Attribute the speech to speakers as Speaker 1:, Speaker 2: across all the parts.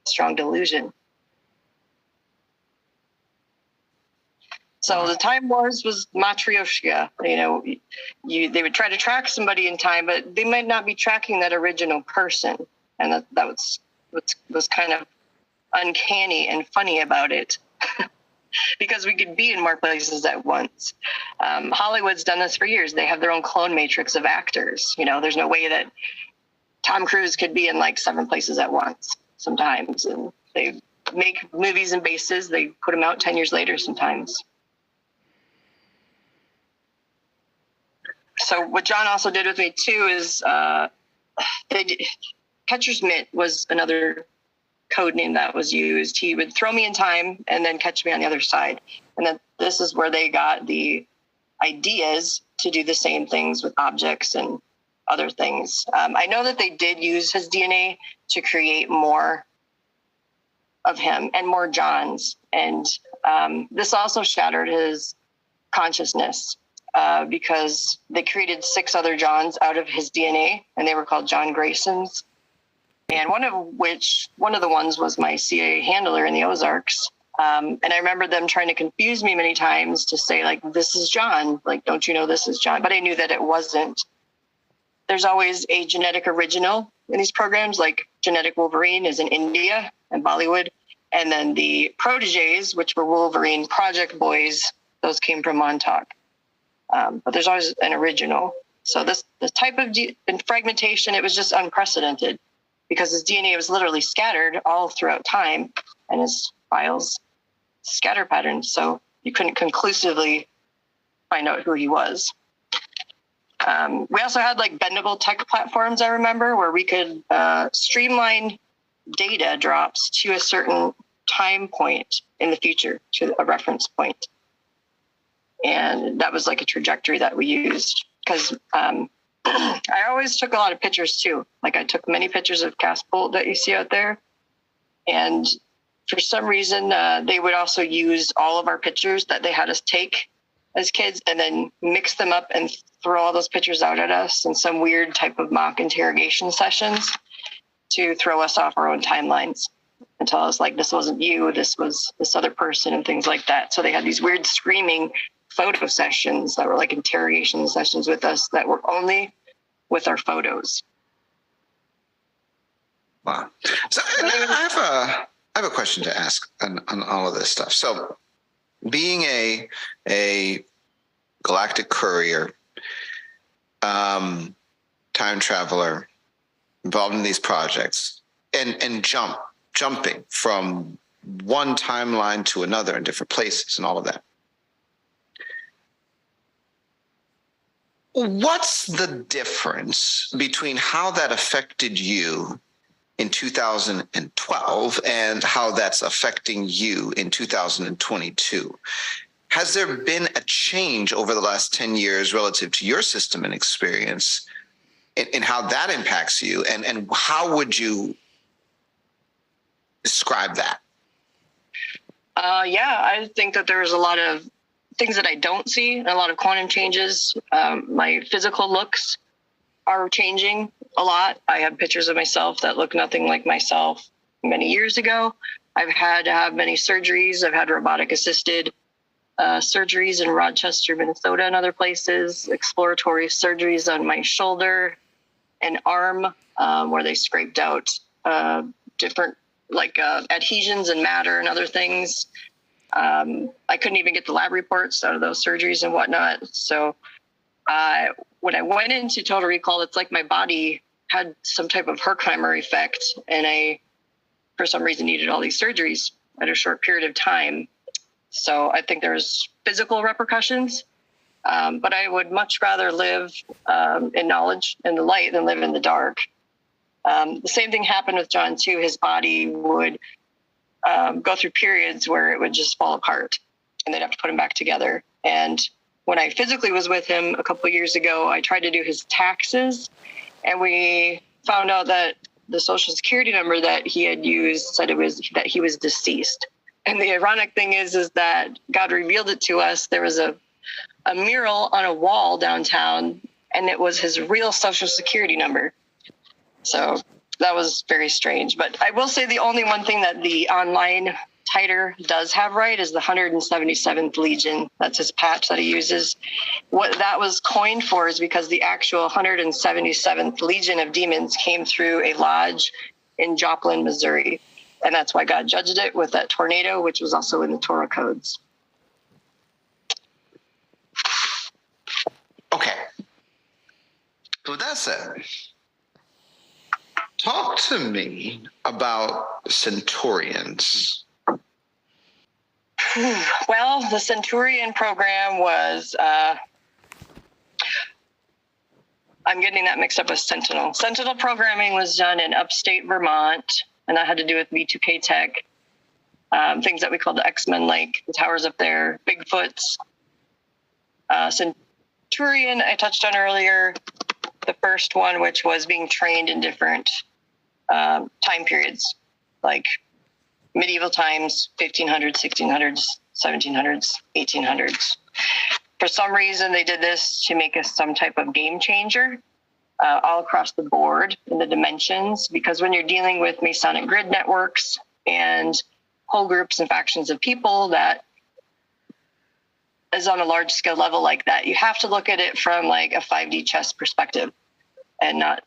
Speaker 1: strong delusion. So the Time Wars was Matryoshka. They would try to track somebody in time, but they might not be tracking that original person. And that was kind of uncanny and funny about it. Because we could be in more places at once. Hollywood's done this for years. They have their own clone matrix of actors. There's no way that Tom Cruise could be in like 7 places at once sometimes. And they make movies and bases. They put them out 10 years later sometimes. So what John also did with me too is catcher's mitt was another code name that was used. He would throw me in time and then catch me on the other side. And then this is where they got the ideas to do the same things with objects and other things. I know that they did use his DNA to create more of him and more Johns. And this also shattered his consciousness because they created 6 other Johns out of his DNA, and they were called John Graysons. And one of the ones was my CIA handler in the Ozarks. And I remember them trying to confuse me many times to say, like, this is John. Like, don't you know this is John? But I knew that it wasn't. There's always a genetic original in these programs, like Genetic Wolverine is in India and Bollywood. And then the proteges, which were Wolverine Project Boys, those came from Montauk. But there's always an original. So this type of fragmentation, it was just unprecedented, because his DNA was literally scattered all throughout time, and his files scatter patterns, so you couldn't conclusively find out who he was. We also had like bendable tech platforms, I remember, where we could streamline data drops to a certain time point in the future, to a reference point. And that was like a trajectory that we used, because I always took a lot of pictures too. Like I took many pictures of cast bolt that you see out there. And for some reason, they would also use all of our pictures that they had us take as kids and then mix them up and throw all those pictures out at us in some weird type of mock interrogation sessions to throw us off our own timelines and tell us like, this wasn't you, this was this other person and things like that. So they had these weird screaming photo sessions that were like interrogation sessions with us that were only with our photos.
Speaker 2: Wow. So I have a question to ask on all of this stuff. So being a galactic courier, time traveler, involved in these projects, and jumping from one timeline to another in different places and all of that. What's the difference between how that affected you in 2012 and how that's affecting you in 2022? Has there been a change over the last 10 years relative to your system and experience in how that impacts you? And how would you describe that?
Speaker 1: Yeah, I think that there's a lot of things that I don't see, and a lot of quantum changes. My physical looks are changing a lot. I have pictures of myself that look nothing like myself many years ago. I've had to have many surgeries. I've had robotic assisted surgeries in Rochester, Minnesota, and other places, exploratory surgeries on my shoulder and arm, where they scraped out different adhesions and matter and other things. I couldn't even get the lab reports out of those surgeries and whatnot. So when I went into Total Recall, it's like my body had some type of Herkheimer effect, and I, for some reason, needed all these surgeries at a short period of time. So I think there's physical repercussions, but I would much rather live in knowledge and the light than live in the dark. The same thing happened with John too. His body would go through periods where it would just fall apart and they'd have to put him back together. And when I physically was with him a couple of years ago, I tried to do his taxes, and we found out that the Social Security number that he had used said that he was deceased. And the ironic thing is that God revealed it to us. There was a mural on a wall downtown, and it was his real Social Security number. So that was very strange. But I will say the only one thing that the online Titor does have right is the 177th Legion. That's his patch that he uses. What that was coined for is because the actual 177th Legion of demons came through a lodge in Joplin, Missouri. And that's why God judged it with that tornado, which was also in the Torah codes.
Speaker 2: Okay. So with that said, talk to me about centurions.
Speaker 1: Well, the Centurion program was, I'm getting that mixed up with Sentinel. Sentinel programming was done in upstate Vermont, and that had to do with V2K tech, things that we call the X-Men, like the towers up there, Bigfoots. Centurion, I touched on earlier, the first one, which was being trained in different time periods, like medieval times, 1500s, 1600s, 1700s, 1800s. For some reason, they did this to make us some type of game changer all across the board in the dimensions, because when you're dealing with Masonic grid networks and whole groups and factions of people that is on a large scale level like that, you have to look at it from like a 5D chess perspective and not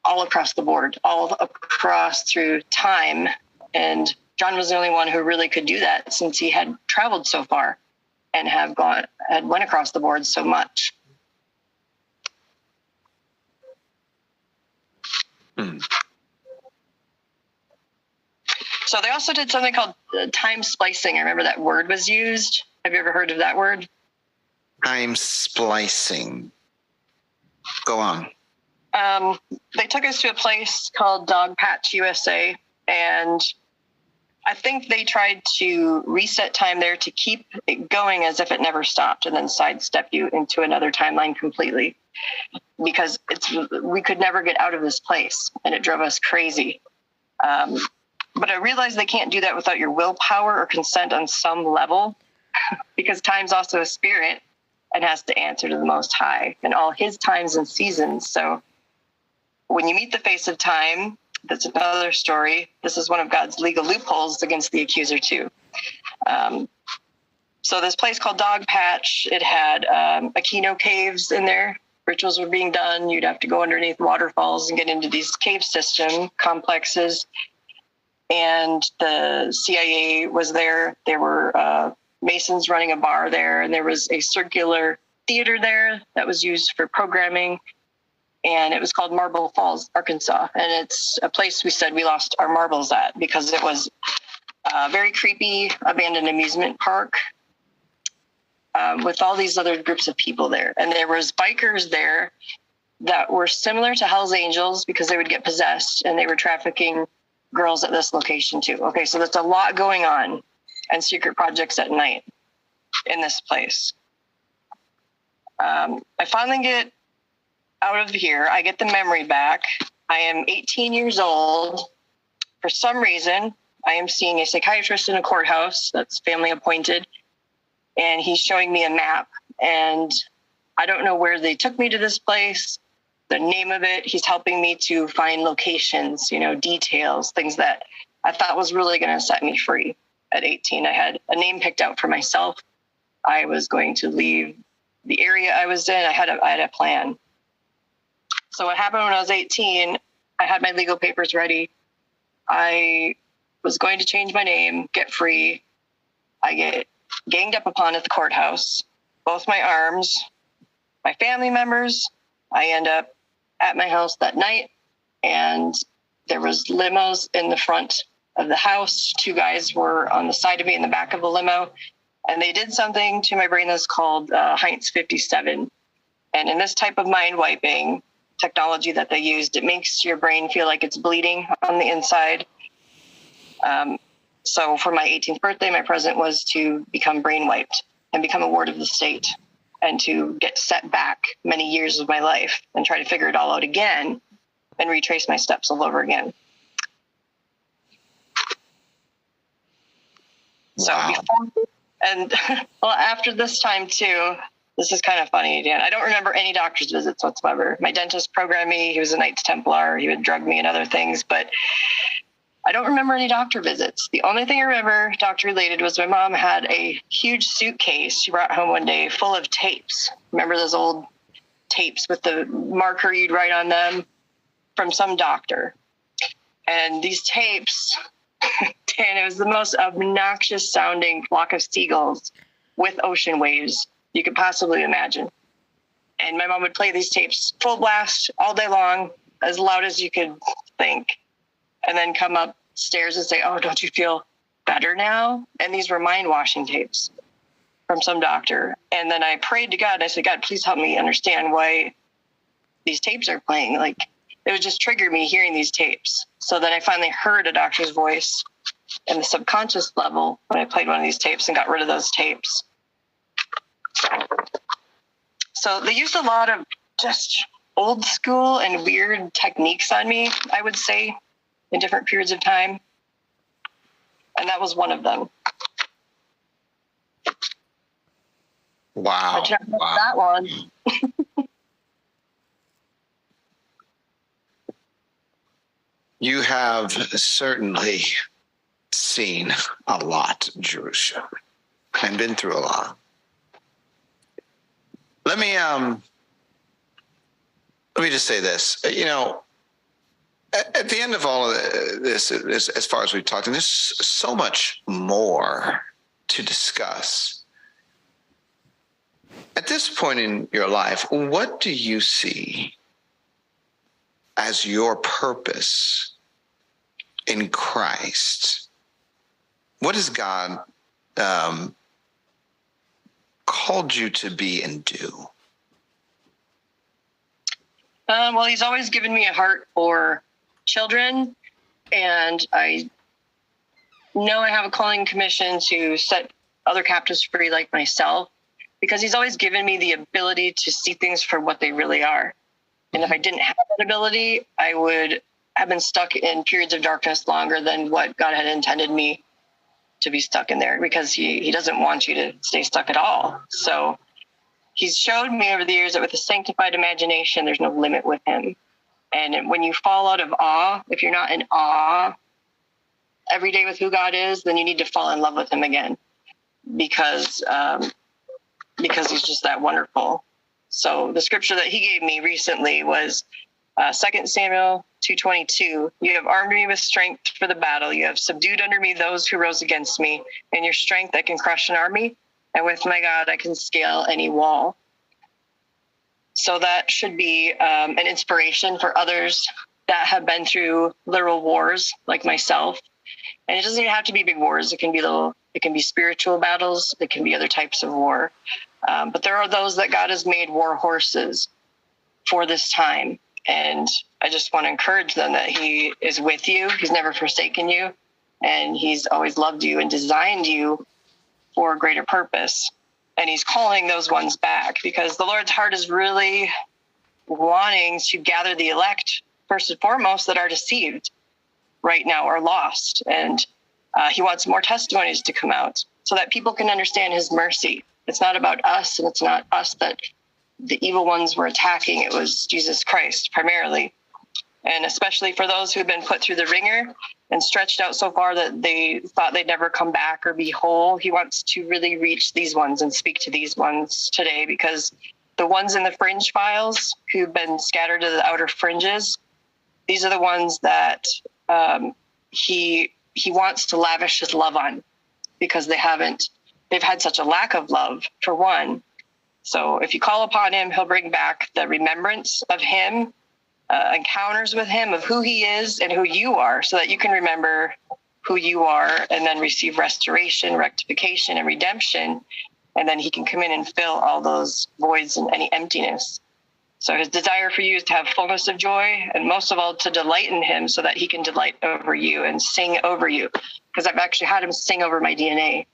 Speaker 1: all across the board, all across through time. And John was the only one who really could do that, since he had traveled so far and had went across the board so much. So they also did something called time splicing. I remember that word was used. Have you ever heard of that word?
Speaker 2: Time splicing. Go on.
Speaker 1: They took us to a place called Dog Patch, USA, and I think they tried to reset time there to keep it going as if it never stopped, and then sidestep you into another timeline completely, because we could never get out of this place, and it drove us crazy. But I realized they can't do that without your willpower or consent on some level, because time's also a spirit and has to answer to the Most High and all his times and seasons. So when you meet the face of time, that's another story. This is one of God's legal loopholes against the accuser too. So this place called Dog Patch, it had Aquino caves in there. Rituals were being done. You'd have to go underneath waterfalls and get into these cave system complexes. And the CIA was there. There were Masons running a bar there, and there was a circular theater there that was used for programming. And it was called Marble Falls, Arkansas. And it's a place we said we lost our marbles at, because it was a very creepy abandoned amusement park with all these other groups of people there. And there was bikers there that were similar to Hell's Angels, because they would get possessed, and they were trafficking girls at this location too. Okay, so there's a lot going on, and secret projects at night in this place. I finally get out of here. I get the memory back. I am 18 years old. For some reason, I am seeing a psychiatrist in a courthouse that's family appointed, and he's showing me a map, and I don't know where they took me to this place, the name of it. He's helping me to find locations, details, things that I thought was really going to set me free. At 18, I had a name picked out for myself. I was going to leave the area I was in. I had a plan. So what happened when I was 18, I had my legal papers ready. I was going to change my name, get free. I get ganged up upon at the courthouse, both my arms, my family members. I end up at my house that night, and there was limos in the front of the house. Two guys were on the side of me in the back of the limo, and they did something to my brain that's called Heinz 57. And in this type of mind wiping technology that they used, it makes your brain feel like it's bleeding on the inside. So for my 18th birthday, my present was to become brain wiped and become a ward of the state, and to get set back many years of my life and try to figure it all out again and retrace my steps all over again.
Speaker 2: Wow.
Speaker 1: So before, and well, after this time too, This is kind of funny, Dan. I don't remember any doctor's visits whatsoever. My dentist programmed me. He was a Knights Templar. He would drug me and other things, but I don't remember any doctor visits. The only thing I remember doctor related was my mom had a huge suitcase she brought home one day full of tapes. Remember those old tapes with the marker you'd write on them from some doctor? And these tapes, Dan, it was the most obnoxious sounding flock of seagulls with ocean waves you could possibly imagine. And my mom would play these tapes full blast all day long, as loud as you could think, and then come upstairs and say, "Oh, don't you feel better now?" And these were mind-washing tapes from some doctor. And then I prayed to God, and I said, "God, please help me understand why these tapes are playing." Like, it would just trigger me hearing these tapes. So then I finally heard a doctor's voice in the subconscious level when I played one of these tapes and got rid of those tapes. So they used a lot of just old school and weird techniques on me, I would say, in different periods of time. And that was one of them.
Speaker 2: Wow.
Speaker 1: Wow. That one.
Speaker 2: You have certainly seen a lot, Jerusah, and been through a lot. Let me just say this. You know, at the end of all of this, as far as we've talked, and there's so much more to discuss. At this point in your life, what do you see as your purpose in Christ? What has God called you to be and do?
Speaker 1: Well, he's always given me a heart for children, and I know I have a calling commission to set other captives free like myself, because he's always given me the ability to see things for what they really are. And if I didn't have that ability, I would have been stuck in periods of darkness longer than what God had intended me to be stuck in there, because he doesn't want you to stay stuck at all. So he's showed me over the years that with a sanctified imagination, there's no limit with him. And when you fall out of awe, if you're not in awe every day with who God is, then you need to fall in love with him again, because he's just that wonderful. So the scripture that he gave me recently was 2 Samuel 2:22. You have armed me with strength for the battle. You have subdued under me those who rose against me. In your strength, I can crush an army. And with my God, I can scale any wall. So that should be an inspiration for others that have been through literal wars like myself. And it doesn't even have to be big wars. It can be spiritual battles. It can be other types of war. But there are those that God has made war horses for this time. And I just want to encourage them that he is with you. He's never forsaken you. And he's always loved you and designed you for a greater purpose. And he's calling those ones back, because the Lord's heart is really wanting to gather the elect, first and foremost, that are deceived right now or lost. And he wants more testimonies to come out so that people can understand his mercy. It's not about us, and it's not us that the evil ones were attacking. It was Jesus Christ primarily. And especially for those who have been put through the ringer and stretched out so far that they thought they'd never come back or be whole, he wants to really reach these ones and speak to these ones today, because the ones in the fringe files who've been scattered to the outer fringes, these are the ones that he wants to lavish his love on, because they've had such a lack of love, for one. So if you call upon him, he'll bring back the remembrance of him, encounters with him of who he is and who you are, so that you can remember who you are and then receive restoration, rectification, and redemption. And then he can come in and fill all those voids and any emptiness. So his desire for you is to have fullness of joy, and most of all, to delight in him, so that he can delight over you and sing over you. Because I've actually had him sing over my DNA.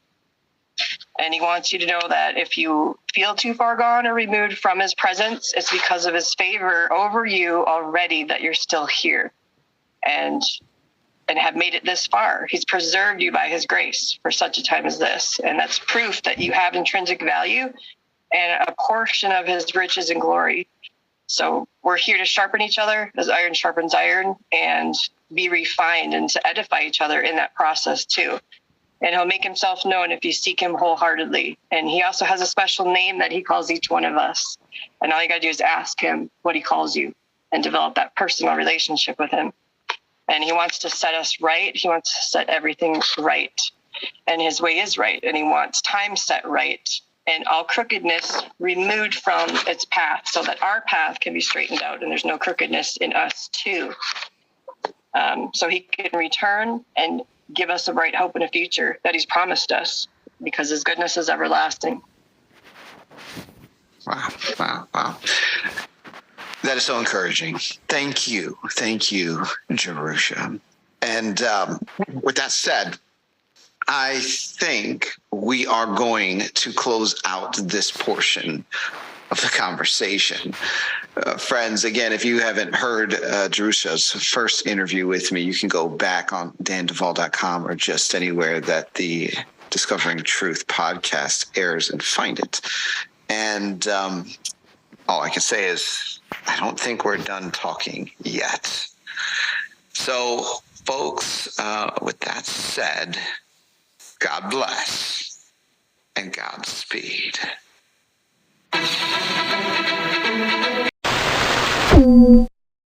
Speaker 1: And he wants you to know that if you feel too far gone or removed from his presence, it's because of his favor over you already that you're still here and have made it this far. He's preserved you by his grace for such a time as this. And that's proof that you have intrinsic value and a portion of his riches and glory. So we're here to sharpen each other as iron sharpens iron, and be refined and to edify each other in that process too. And he'll make himself known if you seek him wholeheartedly. And he also has a special name that he calls each one of us. And all you got to do is ask him what he calls you and develop that personal relationship with him. And he wants to set us right. He wants to set everything right. And his way is right. And he wants time set right and all crookedness removed from its path so that our path can be straightened out and there's no crookedness in us too. So he can return and give us a bright hope in a future that he's promised us, because his goodness is everlasting.
Speaker 2: Wow. That is so encouraging. Thank you, Jerusah. And with that said, I think we are going to close out this portion of the conversation. Friends, again, if you haven't heard Jerusah's first interview with me, you can go back on danduval.com or just anywhere that the Discovering Truth podcast airs and find it. And all I can say is I don't think we're done talking yet. So, folks, with that said, God bless and Godspeed.